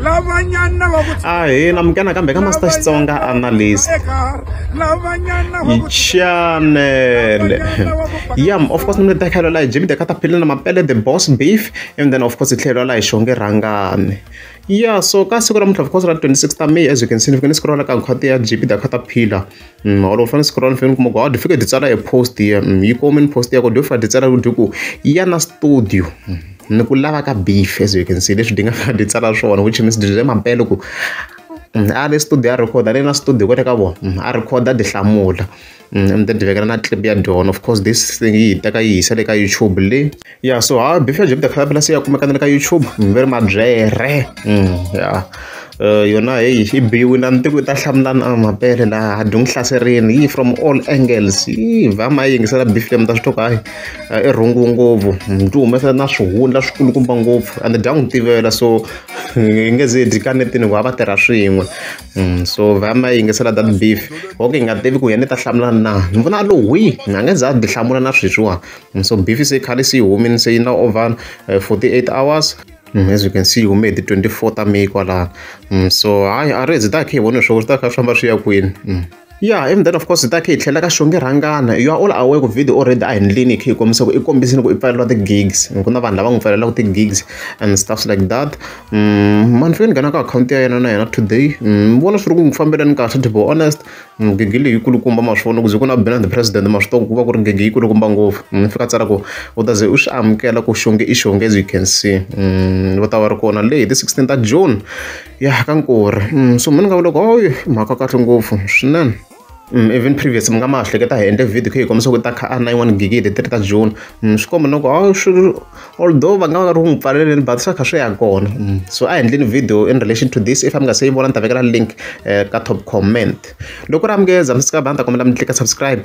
hina mukena kambe ka Master Xitsonga analyst channel. Yeah, of course ni teka la Jeppy Khataphila Mapele, the boss beef, and then of course it's la Xongi Rhangani. Yeah, so ka siku of course on 26th May, as you can see, if you can scroll ka khati ya Jeppy Khataphila. All of us scroll film kuma go fika ditsala e post here. You comment post ya go do fa ditsala uduku yena studio. Ni ku lava ka beef, as you can see, leswi dinga fa ditsala swona, which means DJ Mapele ku a studio a recorda na studio ko teka bo a recorda dihlamula. And then divekana na clip ya don, of course this thing yi teka yi sale ka YouTube le. Yeah, so beef ya Jeppy Khatapila se ya kumeka ka YouTube very Mabyerhee. Yeah. Yona hey biwi na ntiko ta hlamulana Mapele la hadung hlaserini from all angles. Vama yingisela beef le mta switoka e rungu ngovu mntu humesa na swihundla swikulu kumba ngopfu and down tivela, so ingeze dikanetini ku ava tirha swin'we. So vama yingisela that beef hoke nga tivi ku yena ta hlamulana na ni vona lo wi nga nge za dihlamula na sweswiwa. So beef se khale si humini se na over 48 hours. As you can see, you made the 24th May kwala. So I read that ke wona swo ta ka famba swi ya kwini. Yeah, and then of course that ke tlhela ka Xongi Rhangani. You are all aware of video already I endlini ke komisa ku ikombisini ku ipfalelwa the gigs. Kuna vanhu lava ngipfalela ku gigs and stuff like that. Man fini gana ka account ya yena na yena today. Vona swi ri ku ngifambelani kahle, to be honest. Ngigile yikulukumba maswona ku kuna bela the president maswito ku va ku ri ngigi yikulukumba ngopfu. Fika tsara ku u ta ze u swi amukela ku Xongi i Xongi, as you can see. Va ta va ri kona le the 16th of June. Yeah, ka nkuri. So mina nga vula ku mhaka kahle ngopfu swinene. Even previous mga mahleketa hi endle video ke komisa ku ta kha 91 gig the 3th of June. Swikomba no ku although va nga ri n'wi pfaleleni but swa kha swi ya kona. So I endlini video in relation to this. If I'm nga se yi vona ni ta vekela link ka top comment. Loko ri amukeza mi sika banta kombela mi click subscribe.